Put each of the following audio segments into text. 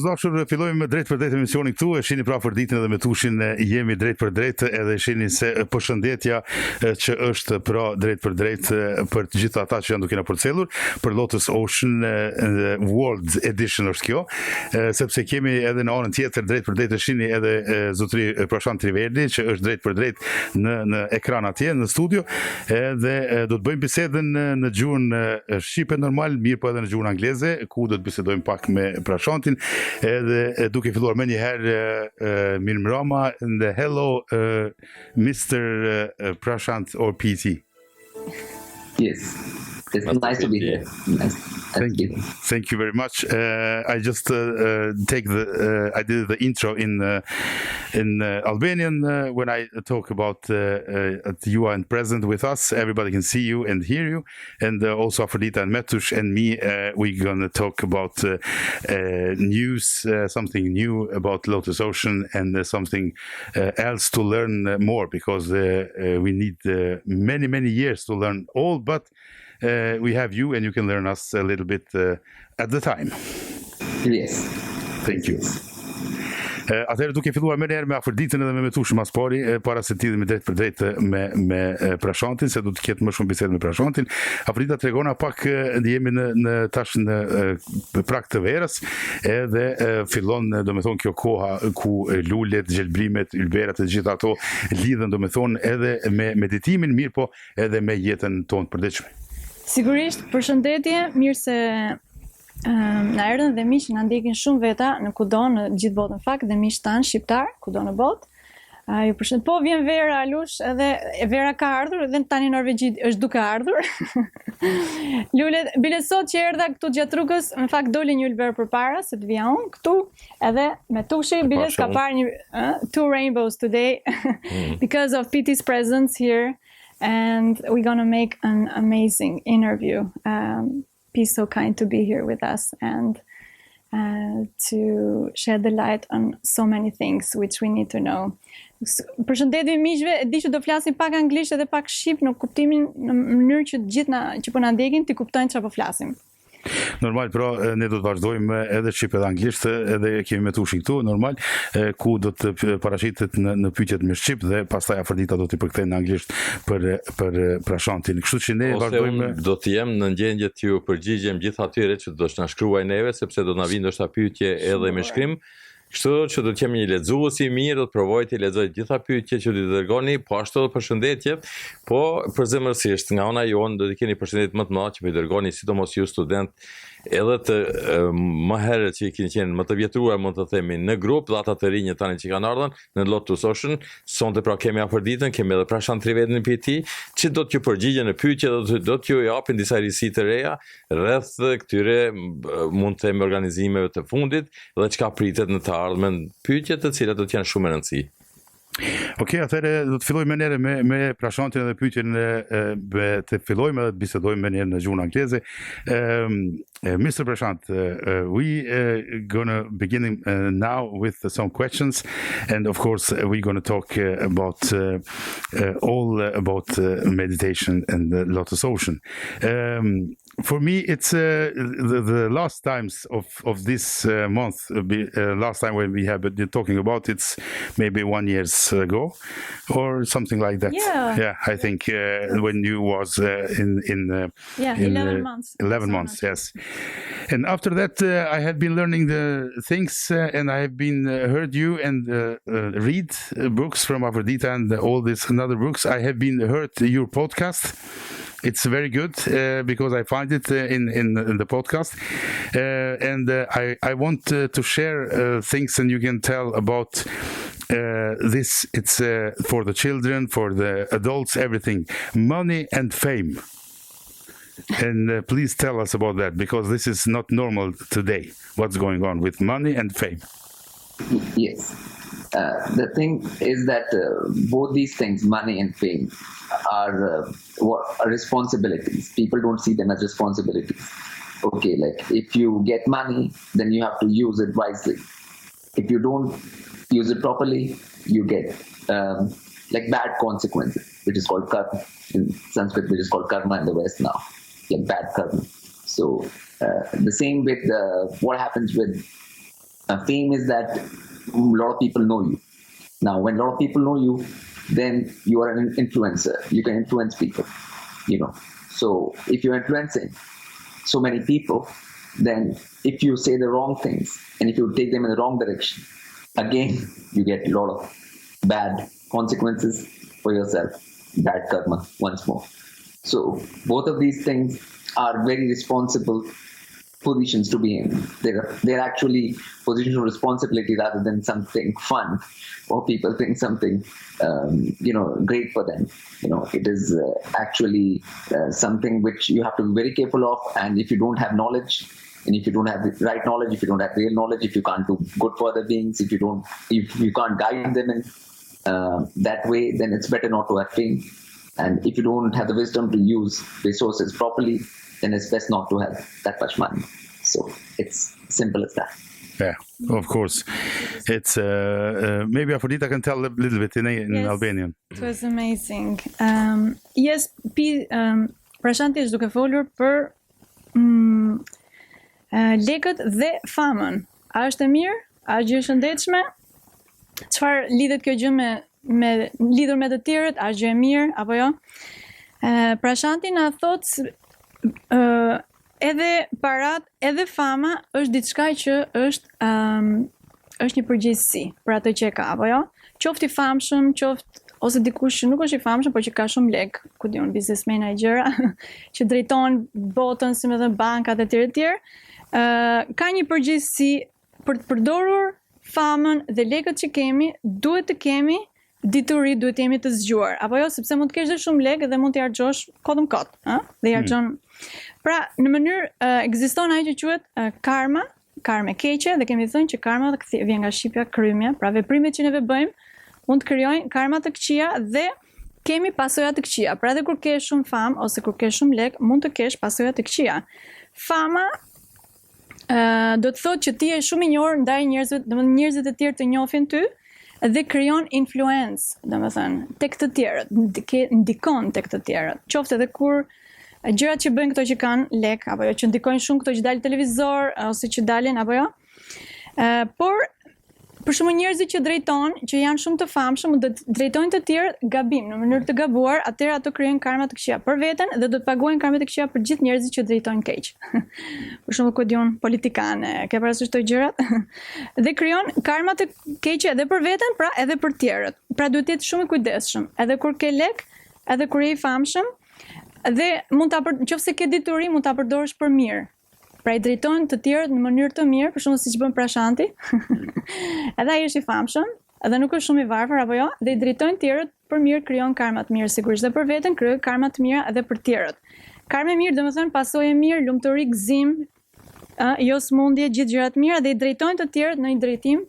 dashur, fillojmë drejt për drejt emisionin këtu, e shihni pra për ditën edhe me tushin jemi drejt për drejt, edhe shihni se përshëndetja që është pra drejt për drejt për të gjithë ata që janë duke na përcjellur për LotusOcean World Edition është kjo, sepse kemi edhe në anën tjetër drejt për drejt e shihni edhe zotëri Prashant Triverdi që është drejt për drejt në ekran atje në studio, edhe do të bëjmë bisedën në gjuhën shqipe normal, mirë po edhe në gjuhën angleze, ku do të bisedojmë pak me Prashantin, edhe duke filluar më një herë mirëmbrëma and hello Mr. Prashant or PT. Yes, it's nice to be here. Nice. Thank you very much. I just I did the intro in Albanian when I talk about you are present with us. Everybody can see you and hear you, and also Afrodita and Metush and me. We're gonna talk about news, something new about LotusOcean, and something else to learn more, because we need many years to learn all, but we have you, and you can learn us a little bit at the time. Yes. Thank you. Atëherë duke filluar më herë me Afroditën edhe me Metushën mas pari, para se të lidhemi drejt për drejt me Prashantin, se do të ketë më shumë bisedë me Prashantin. Afrodita tregona pak, jemi në tash në prag të verës, edhe fillon domethënë kjo koha ku lulet, gjelbrimet, ylberat e gjitha ato lidhen domethënë edhe me meditimin, mirë po edhe me jetën tonë përditshme. Sigurisht, përshëndetje, mirë se na erdhën dhe miq na ndjekin shumë veta në kudo në gjithë botën fakt, dhe miq tan shqiptar kudo në botë. Ju përshëndet. Po vjen vera Alush, edhe vera ka ardhur, edhe tani Norvegji është duke ardhur. Lulet, bile sot që erdha këtu gjatë rrugës, në fakt doli një ylber përpara se të vija unë këtu, edhe me tushi bile ka parë një two rainbows today because of PT's presence here, and we're gonna make an amazing interview. Be so kind to be here with us and to shed the light on so many things which we need to know. Përshëndetje miqve, e di që do flasim pak anglisht edhe pak shqip në kuptimin, në mënyrë që të gjithë që po na ndjekin të kuptojnë çfarë po flasim. Normal, pra ne do të vazhdojmë edhe shqip edhe anglisht, edhe kemi Metushin këtu, normal, ku do të parashitet në pyetjet me shqip, dhe pastaj Afrodita do t'i përkthejnë në anglisht për Prashantin. Kështu që ne vazhdojmë. Ose do të jem në ndjenjë të ju përgjigjem gjithë atyre që do të na shkruajnë neve, sepse do na vinë ndoshta pyetje edhe me shkrim. Kështu që do të kemi një lexues i mirë, do të provoj të lexoj gjitha pyetjet që do t'i dërgoni, po ashtu edhe përshëndetje, po përzemërsisht nga ana jonë do të keni përshëndetje më të mëdha që po i dërgoni, sidomos ju student, edhe të më herët që i keni qenë më të vjetruar, mund të themi, në grup, dhe ata të rinj tani që kanë ardhur në LotusOcean. Sonte pra kemi Afroditën, kemi edhe Prashant Triverdin në PT, që do t'ju përgjigjen në pyetje, do t'ju japin disa risi të reja rreth këtyre, mund të themi, organizimeve të fundit, dhe çka pritet në të ardhmen, pyetje të cilat do të jenë shumë e rëndësishme. Okej, atëherë do të fillojmë më me Prashantin edhe pyetjen të fillojmë edhe të bisedojmë më në gjuhën angleze. Mr. Prashant, we gonna begin now with some questions, and of course we're gonna talk about all about meditation and LotusOcean. For me, it's the last times of this month. Last time when we have been talking about it's maybe 1 year ago, or something like that. Yeah. I think when you was in 11 months. 11 months, yes. And after that, I had been learning the things, and I have been heard you and read books from Afrodita and all these and other books. I have been heard your podcast. It's very good because I find it in the podcast, and I want to share things, and you can tell about this. It's for the children, for the adults, everything, money and fame. And please tell us about that, because this is not normal today. What's going on with money and fame? Yes. The thing is that both these things, money and fame, are responsibilities. People don't see them as responsibilities. Okay, like if you get money, then you have to use it wisely. If you don't use it properly, you get like bad consequences, which is called karma in Sanskrit, which is called karma in the West now. Yeah, bad karma. So the same with what happens with Fame is that a lot of people know you. Now, when a lot of people know you, then you are an influencer. You can influence people, So if you're influencing so many people, then if you say the wrong things and if you take them in the wrong direction, again, you get a lot of bad consequences for yourself, bad karma once more. So both of these things are very responsible positions to be in. They're actually positions of responsibility rather than something fun or people think something great for them. It is actually something which you have to be very careful of. And if you don't have knowledge, and if you don't have the right knowledge, if you don't have real knowledge, if you can't do good for other beings, if you can't guide them in that way, then it's better not to have fame. And if you don't have the wisdom to use resources properly, then it's best not to have that much money. So it's simple as that. Yeah, of course. It's maybe Aphrodite can tell a little bit in Yes. Albanian. It was amazing. Yes, Prashanti është duke folur për lekët dhe famën. A është e mirë? A është gjë e shëndetshme? Çfarë lidhet kjo gjë me lidhur me të tjerët? A është gjë e mirë apo jo? Prashanti na thotë edhe parat, edhe fama është diçka që është një përgjegjësi për atë që e ka, apo jo? Qoftë i famshëm, ose dikush që nuk është i famshëm, por që ka shumë lek, ku diun, biznesmena e gjëra, që drejton botën, si më thënë, bankat e tjerë, ka një përgjegjësi për të përdorur famën dhe lekët që kemi, duhet të kemi dituri, duhet të jemi të zgjuar, apo jo, sepse mund të kesh dhe shumë lekë dhe mund të harxhosh kodëm kot, dhe i harxhon. Pra, në mënyrë ekziston ajo që quhet karma e keqe, dhe kemi thënë që karma vjen nga shqipja krymja, pra veprimet që neve bëjmë mund të krijojnë karma të këqija dhe kemi pasoja të këqija. Pra edhe kur ke shumë famë ose kur ke shumë lek, mund të kesh pasoja të këqija. Fama do të thotë që ti je shumë i njohur ndaj njerëzve, domethënë njerëzit e tjerë të njohin ty dhe krijon influencë, domethënë tek të tjerët, ndikon tek të tjerët. Qoftë edhe kur gjërat që bëjnë këto që kanë lek, apo jo, që ndikojnë shumë këto që dalin televizor, ose që dalin, apo jo. Por, për shumë njerëzit që drejton, që janë shumë të famshëm, dhe drejtojnë të tjerë gabim, në mënyrë të gabuar, atëherë ato krijojnë karma të këqija për veten dhe do të paguajnë karma të këqija për gjithë njerëzit që drejtojnë keq. Për shembull, ku diun politikane, ke parasysh këto gjërat? Dhe krijon karma të keqe edhe për veten, pra edhe për tjerët. Pra duhet të jetë shumë i kujdesshëm, edhe kur ke lek, edhe kur je i famshëm, dhe nëse ke dituri, mund ta përdorësh për mirë. Pra i drejtojnë të tjerët në mënyrë të mirë, për shembull siç bën Prashanti. Edhe ai është i famshëm, edhe nuk është shumë i varfër apo jo, dhe i drejtojnë të tjerët për mirë, krijon karma të mirë sigurisht dhe për veten, krijon karma të mira edhe për tjerët. Karma e mirë domethënë pasojë e mirë, lumturi, gëzim, jo smundje, gjithë gjërat mira dhe i drejtojnë të tjerët në një drejtim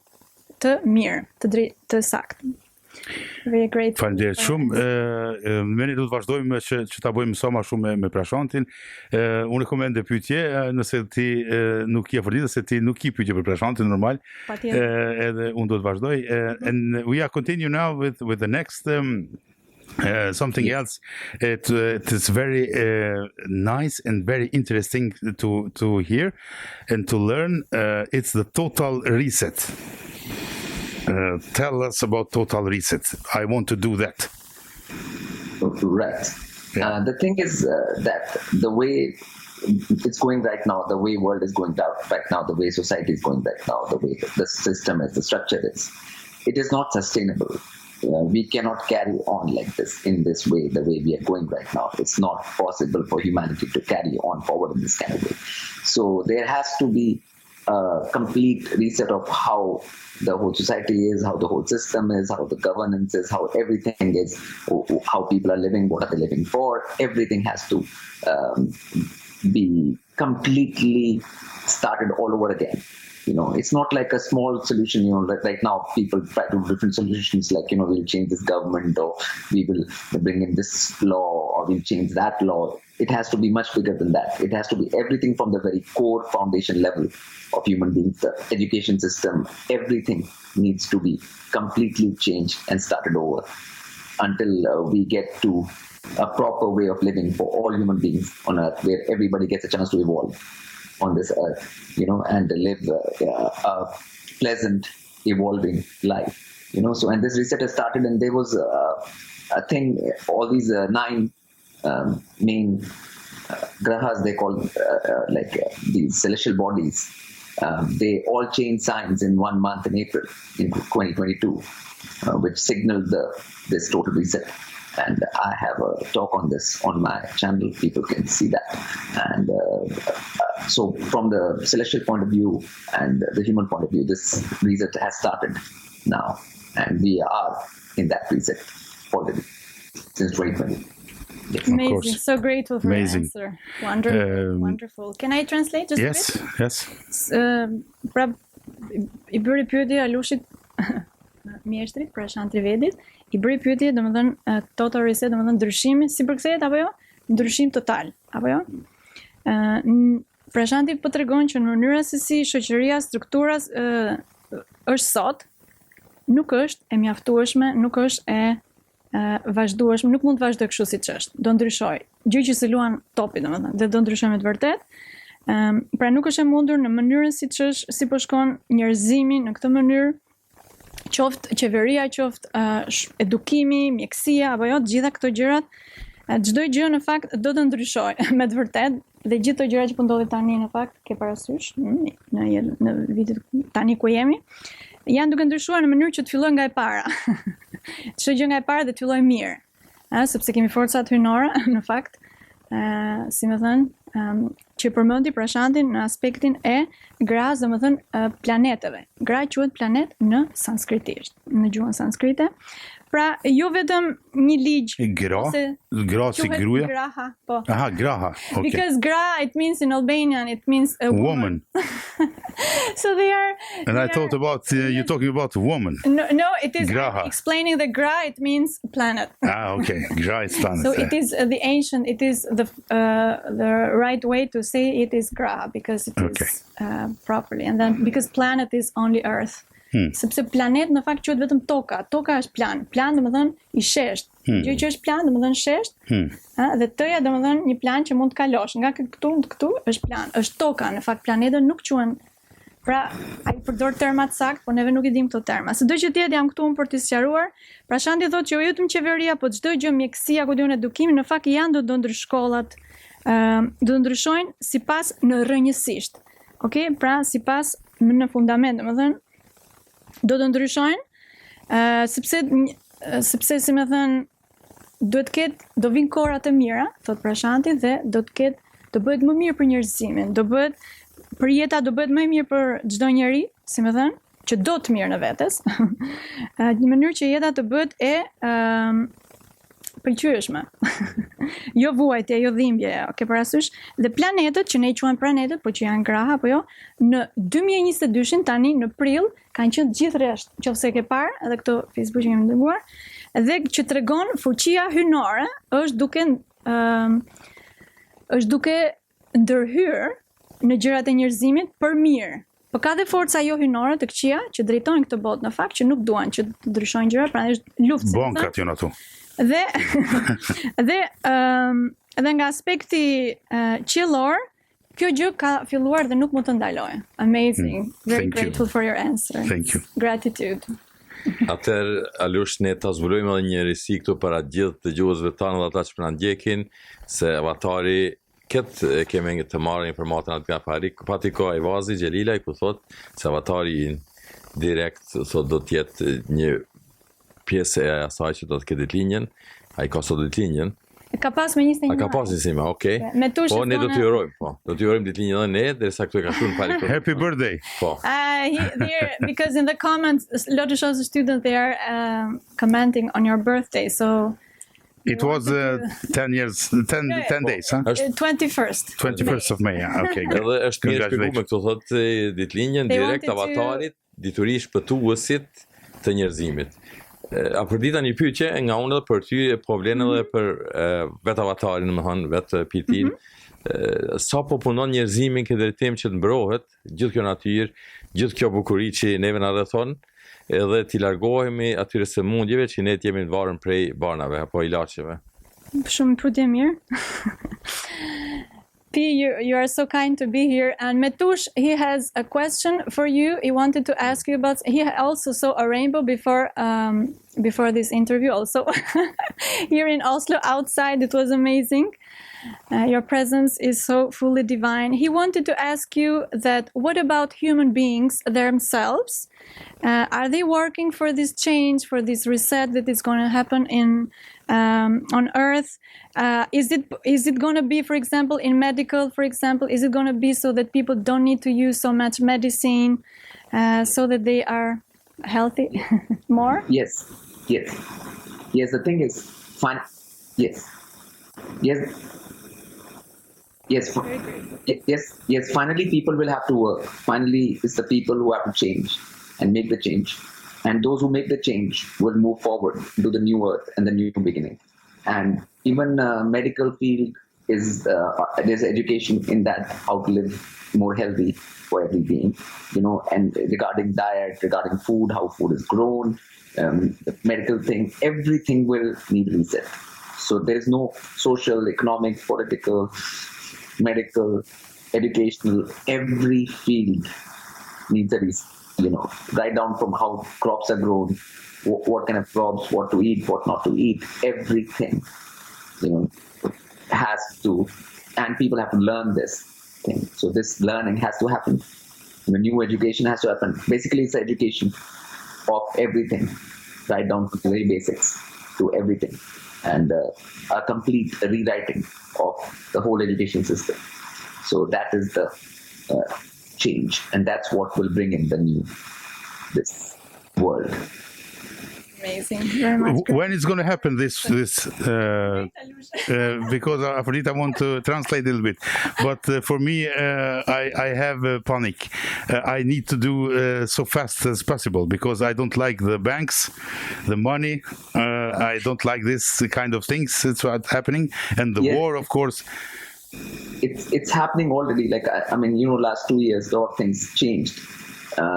të mirë, të saktë. Very great. Faleminderit shumë. Ne do të vazhdojmë që ta bëjmë sa më shumë me Prashantin. Unë kam ende pyetje, nëse ti nuk je Aphrodite, se ti nuk i pyetje për Prashantin normal. Edhe unë do të vazhdoj. And we are continue now with the next something else. It is very nice and very interesting to hear and to learn. It's the total reset. Tell us about total reset. I want to do that. Right. Yeah. The thing is that the way it's going right now, the way world is going down right now, the way society is going right now, the way the system is, the structure is, it is not sustainable. We cannot carry on like this, in this way, the way we are going right now. It's not possible for humanity to carry on forward in this kind of way. So there has to be a complete reset of how the whole society is, how the whole system is, how the governance is, how everything is, how people are living, what are they living for. Everything has to be completely started all over again. It's not like a small solution, right now people try to do different solutions like, we'll change this government or we will bring in this law or we'll change that law. It has to be much bigger than that. It has to be everything from the very core foundation level of human beings, the education system, everything needs to be completely changed and started over until we get to a proper way of living for all human beings on earth where everybody gets a chance to evolve. on this earth, and live a pleasant, evolving life, So, and this reset has started, and there was a thing, all these 9 main grahas, they call these celestial bodies. They all changed signs in 1 month in April in 2022, which signaled this total reset. And I have a talk on this on my channel. People can see that. And so from the celestial point of view and the human point of view, this reset has started now. And we are in that reset already since 2020. Yes. Amazing. So grateful for Amazing. your answer. Wonderful. Wonderful. Can I translate just a bit? Yes. Pra I bëri pyetje Alushit mjeshtrit, pra Shantri Vedit, I bëri pyetje, domethënë total reset, domethënë ndryshimi, si përkthehet apo jo? Ndryshim total, apo jo? Pra Shanti po tregon që në mënyra se si shoqëria, struktura është sot, nuk është e mjaftueshme, nuk është e vazhdueshme, nuk mund të vazhdoj kështu siç është. Do ndryshoj. Gjë që se luan topi, domethënë, dhe do ndryshoj me të vërtet. Pra nuk është e mundur në mënyrën siç është, si po shkon njerëzimi në këtë mënyrë, qoftë qeveria, qoftë edukimi, mjekësia apo jo, të gjitha këto gjërat, çdo gjë në fakt do të ndryshojë me të vërtet, dhe gjithë këto gjëra që po ndodhin tani në fakt ke parasysh në vitet tani ku jemi, janë duke ndryshuar në mënyrë që të fillojë nga e para. Çdo gjë nga e para dhe të fillojë mirë. Sepse kemi forcat hyjnore në fakt, si më thënë, që përmendi pra Shantin në aspektin e grahas, domethënë planeteve. Gra quhet planet në sanskritisht, në gjuhën sanskrite. Pra, jo vetëm një ligj. Gra si gruaja? Graha, po. Aha, graha. Okay. Because gra, it means in Albanian, it means a woman. So they are. And I thought about you're talking about a woman. No, it is Graha. explaining the gra. It means planet. Okay. Gra is planet. So it is the ancient. It is the right way to say it is gra because it is properly, and then because planet is only Earth. Sepse planet në fakt quhet vetëm toka. Toka është plan. Plan domethënë i shesht. Gjë që është plan domethënë shesht. Dhe T-ja domethënë një plan që mund të kalosh nga këtu në këtu është plan. Është toka. Në fakt planetët nuk quhen. Pra ai përdor termat sakt, por neve nuk i dim këto terma. Çdo që tjetër jam këtu për t'i sqaruar. Pra Shanti thotë që jo vetëm qeveria, po çdo gjë, mjekësia, ku diun edukimi, në fakt janë do ndryshkollat, do ndryshojnë sipas në rrënjësisht. Okej? Pra sipas në fundament, domethënë do të ndryshojnë, sepse si më thënë, do vinë kohra të mira, thot pra Shanti, dhe do bëhet më mirë për njerëzimin, për jeta do bëhet më mirë për çdo njeri, si më thënë, që do të mirë në vetes, në mënyrë që jeta të bëhet e pëlqyeshme. Jo vuajtje, jo dhimbje, ke parasysh, dhe planetët që ne i quajmë planetet, po që janë graha apo jo, në 2022 tani në prill kanë qenë gjithë rresht, nëse ke parë edhe këto Facebook që kemi dëgjuar, dhe që tregon fuqia hyjnore është duke ndërhyrë në gjërat e njerëzimit për mirë. Po ka dhe forca jo hyjnore të këqija që drejtojnë këtë botë në fakt që nuk duan që të ndryshojnë gjërat, prandaj është luftë. Bonkat janë ato. Dhe nga aspekti qiellor, kjo gjë ka filluar dhe nuk mund të ndalojë. Amazing. Very grateful for your answer. Thank you. Gratitude. Atëherë, Alush, ne ta zbulojmë edhe një risi këtu para gjithë dëgjuesve tanë dhe ata që na ndjekin, se avatari këtë kemi të marrë informatën nga Patiko Ajvazi, Gjelila, ku thot se avatari direkt thot do të jetë një pjesë e asaj që do të ketë ditëlinjen, ai ka sot ditëlinjen. Ka pas me 21. Ka pas 21, okay. Po ne do t'i urojmë, po. Do t'i urojmë ditëlinjen edhe ne, derisa këtu e ka shtuar pari. Happy birthday. Po. Because in the comments, LotusOcean students, they are commenting on your birthday, so it was 10 days, huh? 21st of May, okay. Edhe është mirë shpjeguar këtu thotë ditëlinjen direkt avatarit, dituri shpëtuesit të njerëzimit. A përdita një pyetje nga unë dhe për ty po vlen edhe për vetë avatarin, domethënë vetë pitin. Sa po punon njerëzimin këtë drejtim që të mbrohet gjithë kjo natyrë, gjithë kjo bukuri që neve na rrethon, edhe t'i largohemi atyre sëmundjeve që ne jemi të varur prej barnave apo ilaçeve. Shumë pyetje mirë. P, you are so kind to be here. And Metush, he has a question for you. He wanted to ask you about. He also saw a rainbow before this interview. Also, here in Oslo, outside, it was amazing. Your presence is so fully divine. He wanted to ask you that. What about human beings themselves? Are they working for this change, for this reset that is going to happen on Earth? Is it going to be, for example, in medical, for example, is it going to be so that people don't need to use so much medicine, so that they are healthy more? Yes. The thing is, fine. Yes. Finally, people will have to work. Finally, it's the people who have to change and make the change. And those who make the change will move forward to the new earth and the new beginning. And even medical field is there's education in that, how to live more healthy for every being, and regarding diet, regarding food, how food is grown, the medical thing, everything will need reset. So there is no social, economic, political, medical, educational, every field needs a reset. Right down from how crops are grown, what kind of crops, what to eat, what not to eat, everything, has to, and people have to learn this thing. So this learning has to happen. The new education has to happen. Basically, it's education of everything, right down to the very basics, to everything, and a complete rewriting of the whole education system. So that is the change, and that's what will bring in this world. Amazing, very much. When is going to happen this because Aphrodite, I want to translate a little bit, but for me, I have panic. I need to do so fast as possible because I don't like the banks, the money. I don't like this kind of things. It's what's happening, and the war, of course. It's happening already. Like last 2 years, a lot of things changed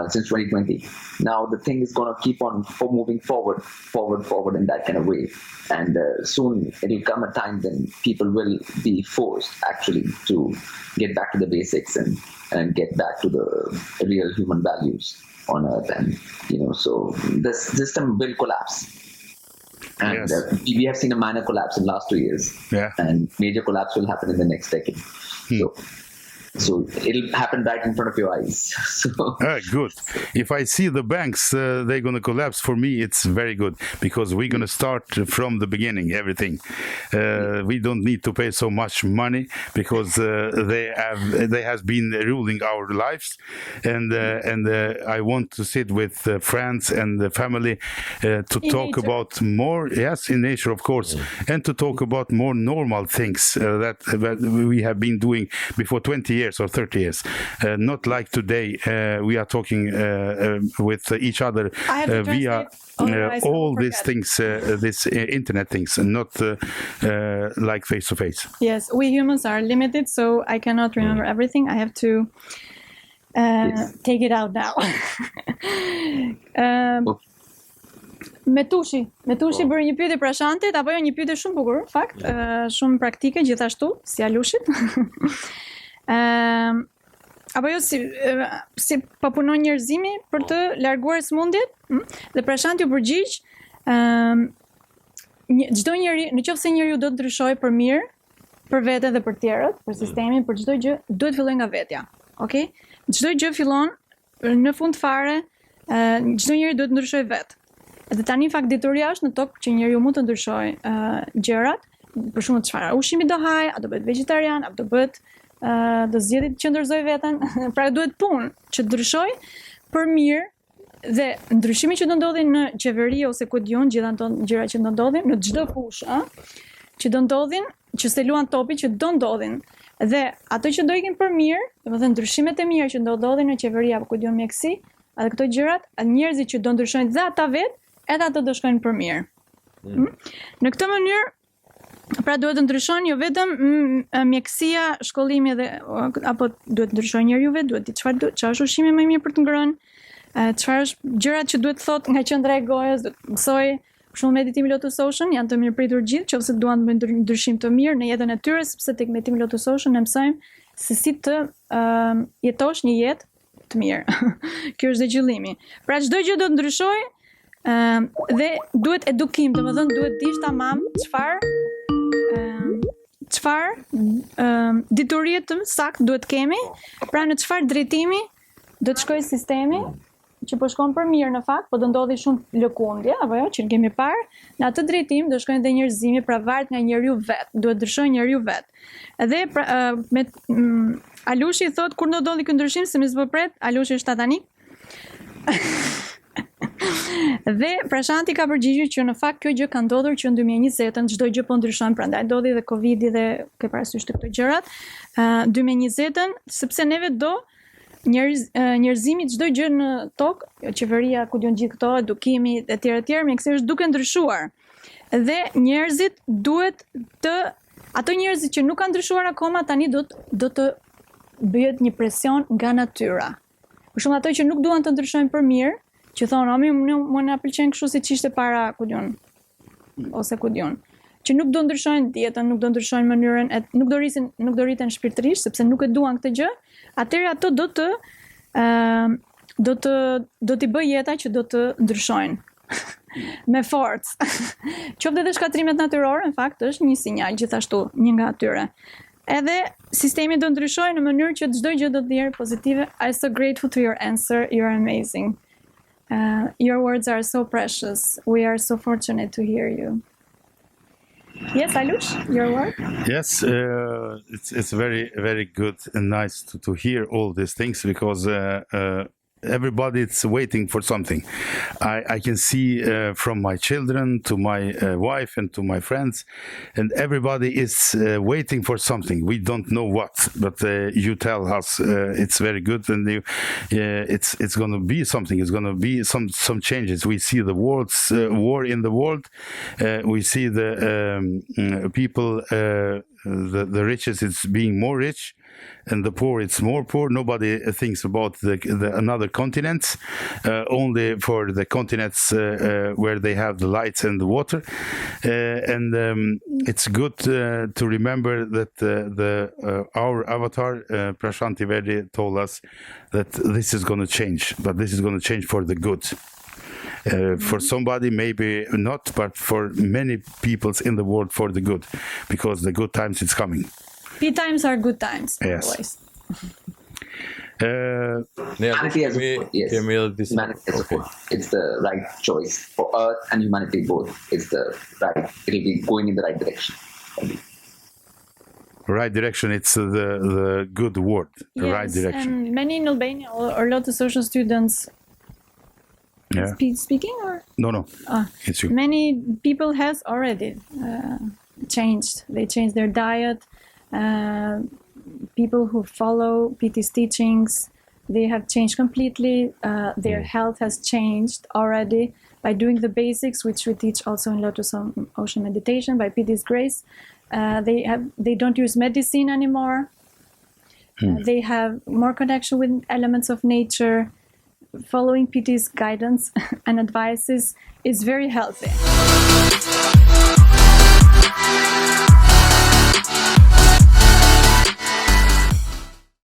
since 2020. Now the thing is going to keep on moving forward in that kind of way. And soon it'll come a time when people will be forced actually to get back to the basics and get back to the real human values on Earth. And so the system will collapse. And yes. We have seen a minor collapse in the last 2 years, and major collapse will happen in the next decade. So it'll happen right in front of your eyes. Good. If I see the banks, they're going to collapse. For me, it's very good because we're going to start from the beginning, everything. We don't need to pay so much money because they have been ruling our lives, and I want to sit with friends and the family to talk about more, in nature, of course, and to talk about more normal things that we have been doing before 20 years or 30 years. Not like today, we are talking with each other via all these things, these internet things, and not like face to face. Yes, we humans are limited, so I cannot remember everything. I have to take it out now. Metushi bëri një pyetje për Ashantit, apo jo, një pyetje shumë bukur, fakt, shumë praktike gjithashtu, si Alushit. Apo jo, si po punon njerëzimi për të larguar sëmundjet, dhe për Ashanti u përgjigj, çdo njeri, nëse njeriu do të ndryshojë për mirë, për veten dhe për tjerët, për sistemin, për çdo gjë, duhet fillojë nga vetja. Okej? Çdo gjë fillon në fund fare, çdo njeri duhet ndryshojë vetë. Dhe tani në fakt dituria është në tokë që njeriu mund të ndryshojë gjërat, për shembull çfarë ushqimi do haj, a do bëhet vegetarian, a do bëhet do zgjedhë të qëndrozoj veten, pra duhet punë që të ndryshoj për mirë, dhe ndryshimi që do ndodhin në qeveri ose ku diun gjithë ato gjëra që do ndodhin në çdo fushë, që do ndodhin, që se luan topi që do ndodhin. Dhe ato që do ikin për mirë, domethënë ndryshimet e mira që do ndodhin në qeveri apo ku diun mjeksi, edhe këto gjërat, njerëzit që do ndryshojnë dhe ata vetë, edhe ato do shkojnë për mirë. Në këtë mënyrë, pra duhet të ndryshon jo vetëm mjekësia, shkollimi apo duhet të ndryshojë njeriu vetë, duhet të çfarë është ushqimi më i mirë për të ngrënë, çfarë është gjërat që duhet të thotë nga qendra e gojës, duhet të mësoj Për shembull meditimi LotusOcean janë të mirëpritur gjithë, nëse duan të bëjnë ndryshim të mirë në jetën e tyre, sepse tek meditimi LotusOcean ne mësojmë se si të jetosh një jetë të mirë. Kjo është dhe qëllimi. Pra çdo gjë do të ndryshojë dhe duhet edukim, domethënë duhet dish tamam çfarë diturie të saktë duhet kemi, pra në çfarë drejtimi do të shkojë sistemi që po shkon për mirë në fakt, po do ndodhi shumë lëkundje, apo jo, që ne kemi parë, në atë drejtim do shkojnë dhe njerëzimi pra varet nga njeriu vet, duhet ndryshojë njeriu vet. Edhe me Alushi thot kur do ndodhi ky ndryshim, se më zbopret, Alushi është tatanik. Dhe Prashanti ka përgjigjur që në fakt kjo gjë ka ndodhur që në 2020 çdo gjë po ndryshon, prandaj ndodhi dhe Covidi dhe ke parasysh të këto gjërat. 2020 sepse neve do njerëzimi çdo gjë në tokë, qeveria ku diun gjithë këto, edukimi etj etj, mjekësia është duke ndryshuar. Dhe njerëzit duhet të ato njerëzit që nuk kanë ndryshuar akoma tani do të bëhet një presion nga natyra. Për shembull ato që nuk duan të ndryshojnë për mirë, që thonë, më na pëlqen kështu siç ishte para ku diun, ose ku diun, që nuk do ndryshojnë dietën, nuk do ndryshojnë mënyrën, nuk do rriten shpirtërisht sepse nuk e duan këtë gjë, atëherë ato do t'i bëj jeta që do të ndryshojnë me forcë. Qoftë edhe shkatrimet natyrore, në fakt është një sinjal gjithashtu, një nga atyre. Edhe sistemi do ndryshojë në mënyrë që çdo gjë do të jetë pozitive. I'm so grateful to your answer. You're amazing. Your words are so precious. We are so fortunate to hear you. Yes, Alush, your word? Yes, it's very, very good and nice to hear all these things because everybody is waiting for something. I can see from my children to my wife and to my friends, and everybody is waiting for something. We don't know what, but you tell us it's very good, and it's going to be something. It's going to be some changes. We see the world's war in the world. We see the people. The richest is being more rich, and the poor it's more poor. Nobody thinks about the another continents, only for the continents where they have the lights and the water. And it's good to remember that our avatar Prashanti Verdi told us that this is going to change, but this is going to change for the good. For somebody maybe not, but for many peoples in the world for the good, because the good times is coming. Good times are good times. Yes. Always. Humanity as a whole, yes. Humanity as a whole. It's the right choice for Earth and humanity both. It's the right. It'll be going in the right direction. Right direction. It's the good word. The Yes, right direction. and many in Albania or LotusOcean students. Yeah. Speaking or? No. It's you. Many people has already changed. They changed their diet. People who follow PT's teachings, they have changed completely. Their health has changed already by doing the basics, which we teach also in LotusOcean meditation by PT's grace. They don't use medicine anymore. They have more connection with elements of nature. Following PT's guidance and advices is very healthy.